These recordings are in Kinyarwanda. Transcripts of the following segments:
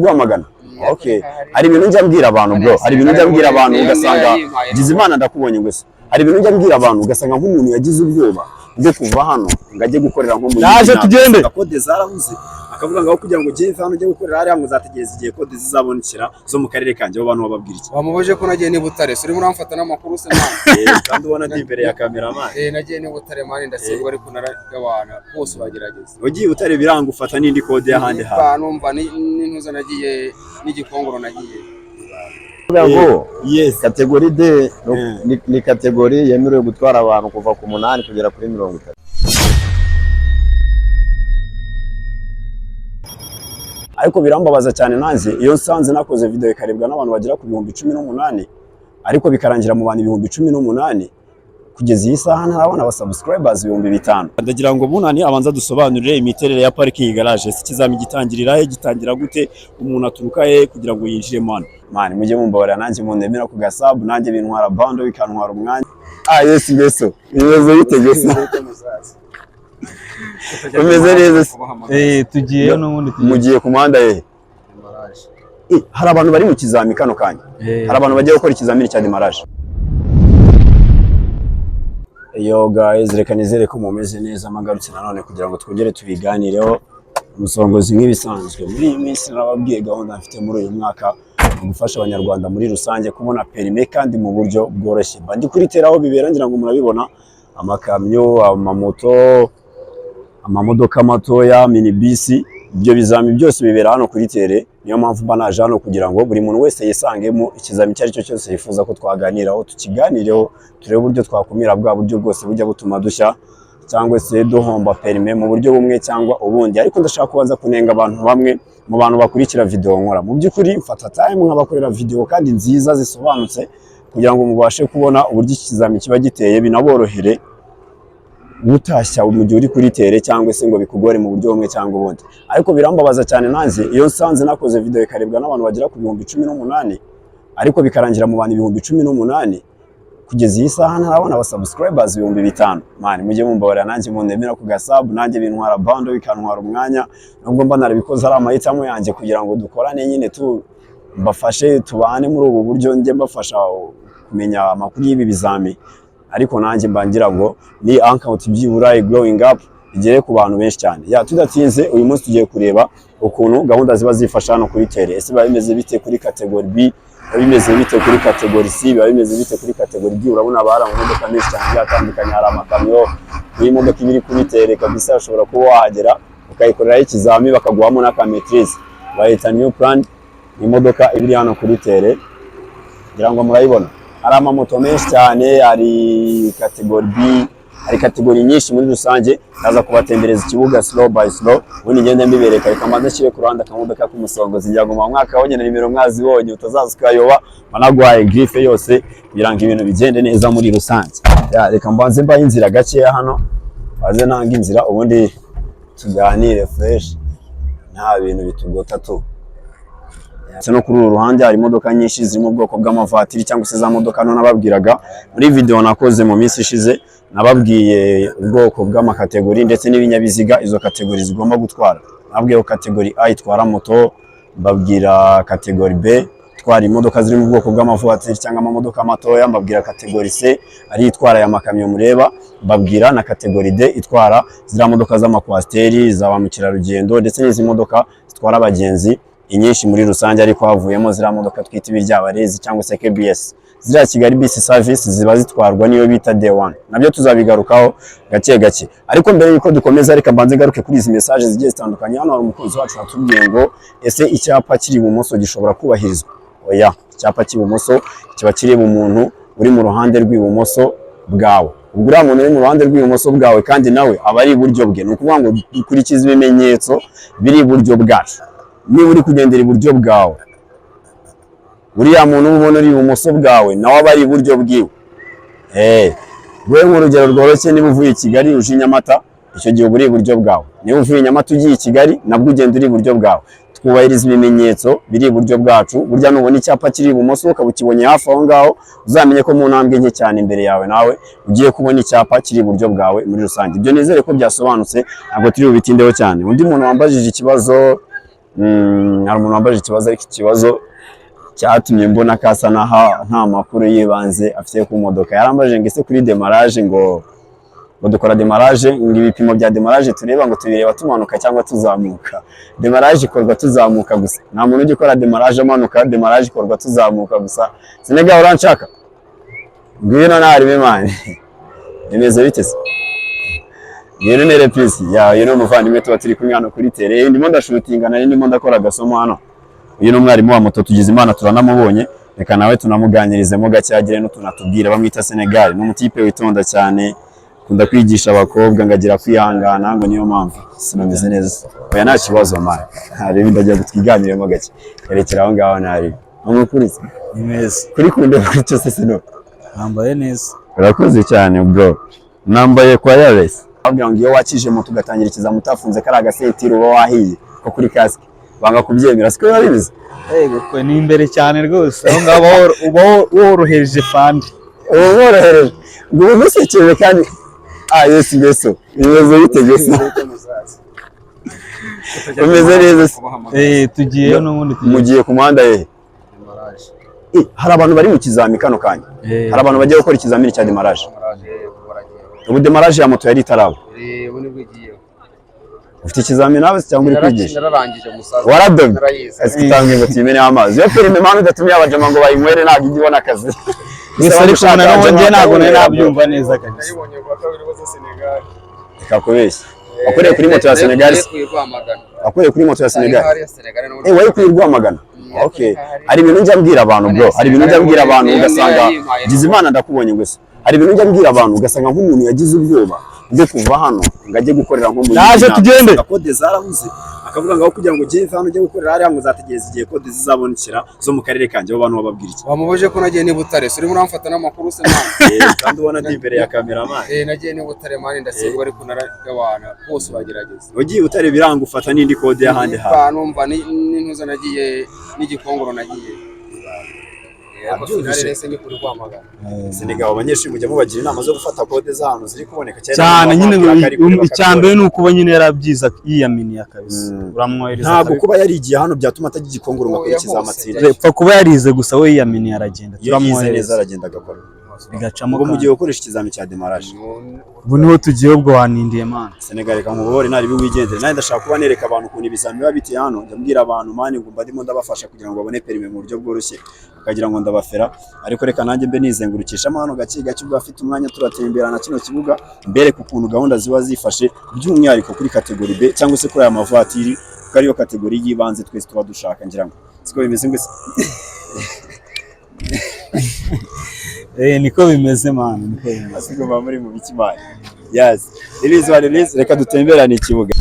guhamagana. Okay, hari ibintu njya mbwira abantu bro, hari ibintu njya mbwira abantu ugasanga Gizimana ndakubonye gusa. Hari ibintu njya mbwira abantu ugasanga nk'umuntu yagize ubwoba bwo kuva hano ngajye gukorera nko mu naje tugende kode zarahuze akavuga ngo kugira ngo ugiye hano ujye gukorera hariya muzategereza igihe kode zizabonekera zo mu karere kanjye abo bantu bababwira iki bamuboje ko nagiye ni Butare suri muramfata n'amakuru se man kandi ubona ndi imbere ya cameraman nagiye ni Butare man ndasengwa ariko naragabana bose bagerageza ugiye Butare biranga ufata n'indi kode y'ahandi ha numva n'intuza nagiye n'igikongoro nagiye ngo yes category D ni category yemerewe gutwara abantu kuva ku 8 kugera kuri 30. Ariko birambabaza cyane nanze iyo nsanze nakoze video ikarebwa n'abantu bagera ku 18,000 ariko bikarangira mu bantu 18,000 kugeza iyi saha ntarabona aba subscribers 5,000. Ndagira ngo bunani abanza dusobanurire imiterere ya parking garage ikizami gitangirira he gitangira gute umuntu aturuka he kugira ngo yinjire man mujye mumbabarira nanjye mundemera ku gasab nanjye bintwara bando bikantwara umwanya yes beso ibibazo bitegese umeze neza tugiye n'ubundi mugiye ku muhanda he hari abantu bari mu kizami kano kanya hari abantu bagiye gukora ikizamini cya demarage. Yo guys, reka nizere ko mumeze neza magarutse nanone kugira ngo twongere tubiganireho umusongozi nk'ibisanzwe. Muri iyi minsi nababwiye gahunda mfite muri uyu mwaka gufasha abanyarwanda muri rusange kubona perime kandi mu buryo bworoshye. Bandi kuriteraho bibera ngira ngo murabibona amakamyo, amamoto, amamodoka matoya, minibisi, ibyo bizami byose bibera hano kuri tere. Niyo mpamvu banaje hano kugira ngo buri muntu wese yisangemo ikizami cyari cyo cyose yifuza ko twaganiraho tukiganireho turebe uburyo twakumira bwa buryo bwose bujya butuma dushya cyangwa se duhomba perime mu buryo bumwe cyangwa ubundi. Ariko ndashaka kubanza kunenga abantu bamwe mu bantu bakurikira video nkora. Mu by'ukuri mfata time nkabakorera video kandi nziza zisobanutse kugira ngo mubashe kubona uburyo ikizami kiba giteye binaborohere gutashya mu gihe uri kuri tere cyangwa se ngo bikugore mu buryo bumwe cyangwa ubundi. Ariko birambabaza cyane nanze iyo nsanze nakoze video ikarebwa n'abantu bagera ku 18,000 ariko bikarangira mu bantu 18,000 kugeza iyi saha ntarabona aba subscribers 5,000. Man mujye mumbabarira nanjye mundemera ku gasab nanjye bintwara bando bikantwara umwanya nubwo mba narabikoze ari amahitamo yanjye kugira ngo dukorane nyine mbafashe tubane muri ubu buryo njye mbafasha kumenya amakuru y'ibi bizami. Ariko nanjye mbangira ngo ni account byibura growing up igere ku bantu benshi cyane. Tudatinze uyu munsi tugiye kureba ukuntu gahunda ziba zifasha hano kuri tere. Ese bimeze bite kuri category B, bimeze bite kuri category C, bimeze bite kuri category D. Urabona abara mu modoka menshi cyane yatandukanye, hari amakamyo, iyi modoka ibiri kuri tere kabisa ushobora kuba wahagera ukayikorera ikizami bakaguhamo na maîtrise bayita new plan. Ni modoka ibiri hano kuri tere ngira ngo murayibona. Hari amamoto menshi cyane, hari category B, hari category nyinshi muri rusange. Naza kubatembereza ikibuga slow by slow ubundi ngende mbibereka ikamanza kire ku ruhande akamodoka k'umusongozi ngira ngo mu mwaka wonye na nimero mwazibonye utazaza ukayoba managwaye grife yose kugira ngo ibintu bigende neza muri rusange. Reka mbanze mbaye inzira gakeya hano baze nanga inzira ubundi tuganire fresh nta bintu bitugota tu. No kuri uru ruhande hari imodoka nyinshi ziri mu bwoko bw'amavatiri cyangwa se za modoka none nababwiraga muri video nakoze mu minsi ishize. Nababwiye ubwoko bw'amakategori ndetse n'ibinyabiziga izo kategori zigomba gutwara. Nababwiye ko kategori A itwara moto, mbabwira kategori B itwara imodoka ziri mu bwoko bw'amavatiri cyangwa amamodoka matoya, mbabwira kategori C ari itwara ya makamyo mureba, mbabwira na kategori D itwara zira modoka z'amakwasteri za mukerarugendo ndetse n'izi modoka zitwara abagenzi inyinshi muri rusange. Ariko havuyemo zira modoka twita ibiryabarezi cyangwa se KBS. Zira Kigali Bus Service ziba zitwarwa niyo bita D1. Nabyo tuzabigarukaho gake gake. Ariko mbere yuko dukomeza reka mbanze garuke kuri izi message zigiye zitandukanye. Hano hari umukozi wacu atubwiye ngo ese icyapa kiri ibumoso gishobora kubahirizwa. Oya, icyapa cy'ibumoso kiba kiri mu muntu uri mu ruhande rw'ibumoso bwawe. Ubwo uriya muntu uri mu ruhande rw'ibumoso bwawe kandi nawe aba ari iburyo bwe. Ni ukuvuga ngo dukurikize ibimenyetso biri iburyo bwacu. Niba uri kugendera iburyo bwawe uriya muntu ubona uri ibumoso bwawe nawe aba ari iburyo bwiwe. Wewe nk'urugero rworoshye niba uvuye i Kigali uje i Nyamata icyo gihe uba uri iburyo bwawe. Niba uvuye i Nyamata ugiye i Kigali nabwo ugenda uri iburyo bwawe. Twubahiriza ibimenyetso biri iburyo bwacu. Burya nubona icyapa kiri ibumoso ukaba ukibonye hafi aho ngaho uzamenye ko mu ntambwe nke cyane imbere yawe nawe ugiye kubona icyapa kiri iburyo bwawe muri rusange. Ibyo nizere ko byasobanutse ntabwo turi bubitindeho cyane. Undi muntu wambajije ikibazo hari umuntu wambaje ikibazo ariko ikibazo cyatumye mbona ko asa naho nta makuru yibanze afite ku modoka. Yarambaje ngo ese kuri demarage ngo dukora demarage, ngo ibipimo bya demarage tureba ngo tubireba tumanuka cyangwa tuzamuka. Demarage ikorwa tuzamuka gusa, nta muntu ujya ukora demarage amanuka, demarage ikorwa tuzamuka gusa. Senegal uranshaka ngwino nari mani imeze bite se? Ngwino nere please ya yino muvandimwe tuba turi kumwe hano kuri tele, ndimo ndashutinga nari ndimo ndakora gasomo hano. Uyu ni umwarimu wa moto tugize Imana turanamubonye, reka nawe tunamuganirizemo gacyagire n'utunatubwira. Bamwita Senegal, ni umutipe witonda cyane, kunda kwigisha abakobwa ngagira kwihangana, ngo niyo mpamvu sinameze neza. Oya nta kibazo mani, hari ndagiye gutwiganiremo gake erekera aho ngaho nari umukurize Neza. kuri kunde kuri cyose sino Nambaye neza. urakoze cyane bro. Nambaye kwa Yares abwira ngo iyo wakije moto ugatangira ikizamu utafunze kari agasetiro uba wahiye ko kuri kasike banga kubyemera, siko biba bimeze. Yego kwe ni imbere cyane rwose, aho ngabo uba worohereje fandi. Worohereje ngo umusekere kandi yes beso ibibazo bitegese umeze neza. Tugiyeyo n'ubundi Mugiye ku muhanda yehe? Hari abantu bari mu kizami kano kanya, hari abantu bagiye gukora ikizamini cya demarage. Ubu demarage ya moto yari itaraba. Ufite ikizamini nawe cyangwa uri kwigisha? Waradobye ese utangiye ngo timene amazi yo perime manu datumye abajama ngo bayinywere ntabwo igibona akazi. Gusa ariko umuntu nabonye ntabwo nabyumva neza kabisa. Ikakubeshya wakoreye kuri moto ya Senegal, wakoreye kuri moto ya Senegal. Wari kuri Rwamagana. Okay, hari ibintu njya mbwira abantu bro, hari ibintu njya mbwira abantu ugasanga gize Imana ndakubonye gusa. Hari ibintu njya mbwira abantu ugasanga nk'umuntu yagize ubwoba bwo kuva hano ngo ajye gukorera nko mu Naje tugende. Kode zarahuze akavuga ngo kugira ngo ugende hano ujye gukorera hariya ngo uzategereza igihe kode zizabonekera zo mu karere kanjye. Abo bantu bababwira iki? Wamubuje ko nagiye ni Butare, uri muramfata n'amakuru se mani. Kandi ubona ndi imbere ya kamera mani. Nagiye ni Butare mani ndasengwa ariko naragawana bose bagerageza. Ugiye Butare biranga ufata n'indi kode y'ahandi ha. Numva n'intuza nagiye n'igikongoro nagiye. Senegal abanyeshuri mujya mubagira inama zo gufata kode z'ahantu ziri kuboneka cyane nyine. Icyambere ni ukuba nyine yarabyiza yiyaminiye akabisa, uramwohereza. Ntabwo kuba yarigiye hano byatuma atagira igikongoro ngo akurikize amatsinda. Pfa kuba yarize gusa we yiyaminiye aragenda, turamwohereza aragenda agakora bigacamo. Ubwo mugiye gukoresha ikizami cya demarage. Ubu niho tugiye, ubwo wanindiye mana. Senegal reka nkubore nari biwigendere, nari ndashaka kuba nereka abantu ukuntu ibizami biba biteye hano. Ndabwira abantu mani ngo ndimo ndabafasha kugira ngo babone perime mu buryo bworoshye, bakagira ngo ndabafera. Ariko reka nanjye mbe nizengurukishamo hano gake gake, ubwo afite umwanya turatemberana kino kibuga, mbereka ukuntu gahunda ziba zifashe by'umwihariko kuri kategori B cyangwa se kuri aya mavatiri, kuko ariyo kategori y'ibanze twese tuba dushaka. Ngira ngo siko bimeze ngo niko bimeze mana, niko bimeze. Asigo muri mu biki mani. Yes, it is what it is. Reka dutemberane ikibuga.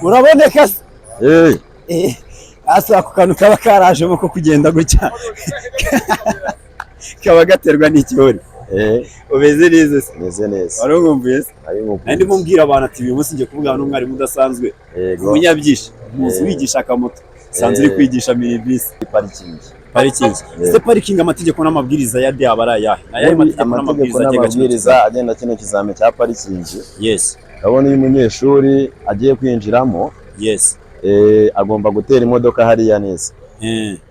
uraboneka se eh asa ako kantu kaba karajemo ko kugenda gutya kaba gaterwa n'ikihori umeze neza se meze neza warumvise se ari nko nandi mumbwira abantu ati uyu munsi ngiye kuvugana n'umwarimu udasanzwe umunyabyishi muzi wigisha akamoto sanzwe uri kwigisha minibus parikingi se parikingi amategeko n'amabwiriza ya de abara yahe nayahe mategeko n'amabwiriza agenda kino kizame cya parikingi yes abona uyu munyeshuri agiye kwinjiramo yes agomba gutera imodoka hariya neza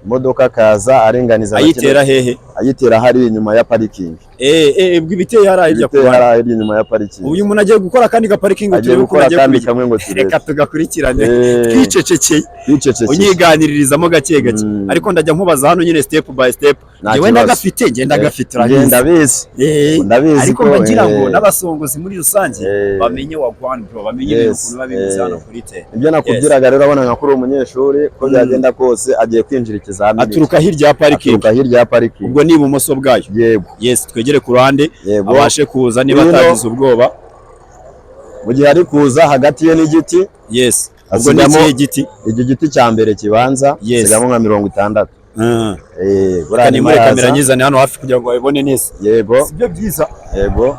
imodoka kaza arenganiza ayitera hehe ayitera hari inyuma ya parikingi ibiteye hari hirya ku hari inyuma ya parikingi uyu muntu agiye gukora kandi ga parikingi turebe uko agiye kamwe reka tugakurikirane twicecekeye unyiganirizamo gake gake ariko ndajya nkubaza hano nyine step by step yewe ndagafite ngenda gafite ndabizi ariko mbagira ngo n'abasongozi muri rusange bamenye wa Rwanda bro bamenye ukuntu babimeze hano kuri te ibyo nakubwiraga rero abona nka kuri umunyeshuri ko byagenda kose agiye kwinjira ikizamini aturuka hirya ya parikingi ubwo ni ibumoso bwayo yego yes twegere ku ruhande abashe kuza niba atagize ubwoba mu gihe ari kuza hagati ye n'igiti yes ubwo ni igiti igiti cya mbere kibanza sigamo nka 60 buriya ni muri kamera nyizane hano hafi kugira ngo babibone neza yego sibyo byiza yego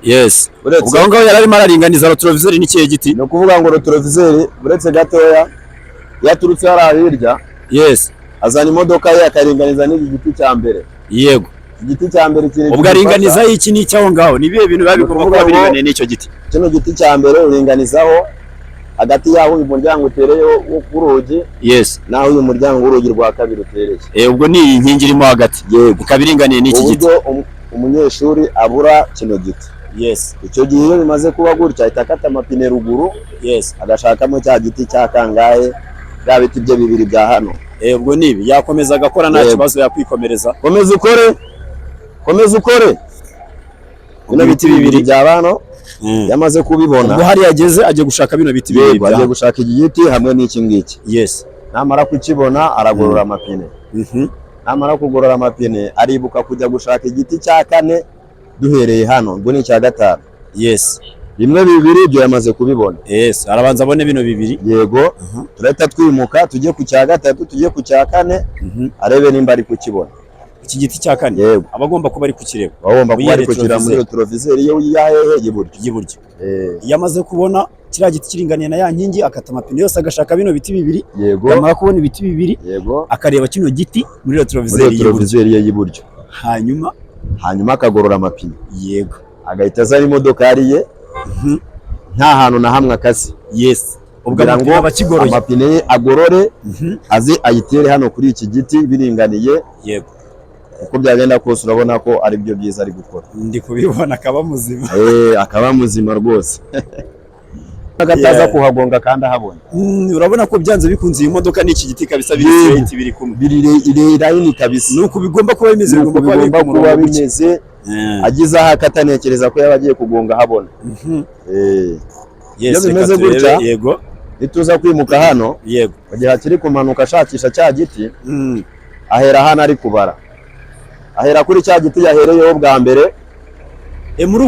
yes ubwo aho ngaho yararimo araringaniza rotorovizeri n'ikihe giti ni ukuvuga ngo rotorovizeri buretse gatoya yaturutse hariya hirya yes azana imodoka ye akaringaniza n'iki giti cya mbere yego igiti cya mbere kiri ubwo aringaniza iki ni cyaho ngaho ni bihe bintu babigomba kuba biringaniye n'icyo giti kino giti cya mbere uringanizaho hagati yaho uyu muryango utereyeho wo ku rugi yes naho uyu muryango w'urugi rwa kabiri utereye ubwo ni iyi nkingi irimo hagati ikaba iringaniye n'iki giti umunyeshuri abura kino giti yes icyo gihe iyo bimaze kuba gutya ahita akata amapine ruguru yes agashakamo cya giti cya kangahe bya biti bye bibiri bya hano ubwo nibi yakomeza agakora nta kibazo yakwikomereza komeza ukore bino biti bibiri bya hano yamaze kubibona ubwo hari yageze agiye gushaka bino biti bibiri agiye gushaka iki giti hamwe n'iki ngiki yes namara kukibona aragorora amapine namara kugorora amapine aribuka kujya gushaka igiti cya kane duhereye hano ubwo ni icya gatanu yes bimwe bibiri ibyo yamaze kubibona yes arabanza abone bino bibiri yego turahita twimuka tujye ku cya gatatu tujye ku cya kane arebe nimba ari kukibona iki giti cya kane yego abagomba kuba ari kukireba bagomba kuba ari kukira muri rotorovizeri yo yahehe y'iburyo yamaze kubona kiriya giti kiringaniye na ya nkingi akata amapine yose agashaka bino biti bibiri yamara kubona ibiti bibiri akareba kino giti muri rotorovizeri y'iburyo hanyuma akagorora amapine yego agahita azana imodoka yariye nta hantu na hamwe akase yes ubwo amapine ye agorore aze ayitere hano kuri iki giti biringaniye yego uko byagenda kose urabona ko ari byo byiza ari gukora ndi kubibona akaba muzima akaba muzima rwose agataza kuhagonga kandi ahabona urabona ko byanze bikunze iyi modoka n'iki giti kabisa biri kumwe biri line kabisa nuko bigomba kuba bimeze bigomba kuba bimeze agize aho akatanekereza ko yaba agiye kugonga habona iyo bimeze gutya yego nituza kwimuka hano yego mu gihe akiri kumanuka ashakisha cya giti ahera hano ari kubara ahera kuri cya giti yahereyeho bwa mbere muri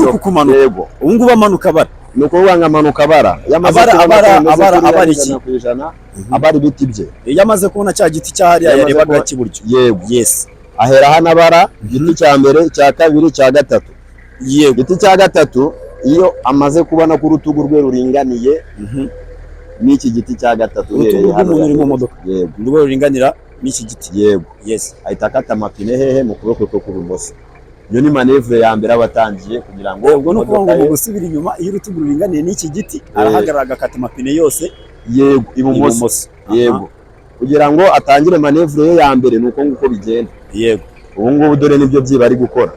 uku kumanuka yego ubu ngubu amanuka bara ni ukuvuga ngo amanuka abara abara iki abara ibiti bye yamaze kubona cya giti cyahariya yarebaga cy'iburyo yego yes ahera hano abara igiti cya mbere cya kabiri cya gatatu yego igiti cya gatatu iyo amaze kubona ko urutugu rwe ruringaniye n'iki giti cya gatatu urutugu rw'umuntu uri mu modoka yego rwo ruringanira n'iki giti yego yes ahita akata amapine hehe mu kuboko kwe kw'ibumoso iyo ni manevure ya mbere abatangiye kugira ngo ubwo no kuvuga ngo gusubira inyuma iyo urutugu ruringaniye n'iki giti arahagarara agakata amapine yose yego ibumoso yego kugira ngo atangire manevure ye ya mbere nuko nguko bigenda yego ubu ngubu dore nibyo byiba ari gukora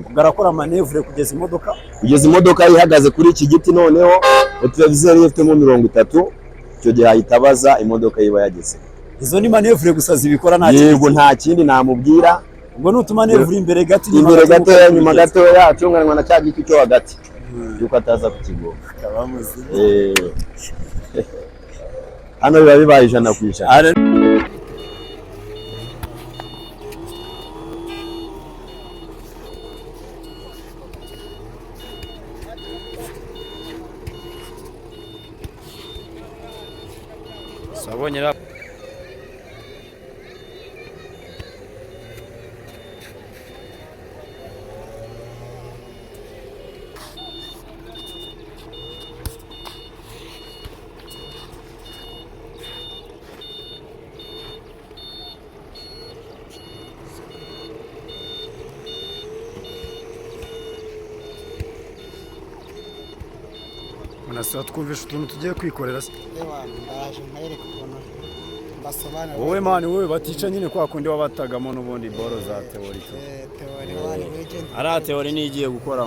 ugarakora manevure kugeza imodoka ihagaze kuri iki giti noneho rotorovizeri ifitemo 30 icyo gihe ahita abaza imodoka yiba yageze izo ni manevure gusa zibikora nta kindi yego nta kindi namubwira ubwo nutumanevure imbere gato nyuma gatoya acunganwa na cya giti cyo hagati yuko ataza kukigonga hano biba bibaye 100%. sabonye rap Unasaba twumvisha utuntu tugiye kwikorera se. Ndaje nkareka ukuntu basobanura. Wowe mani wowe batica nyine kwa kundi wabatagamo n'ubundi boro za teori. Teori wani wigende. Ara teori ni igiye gukora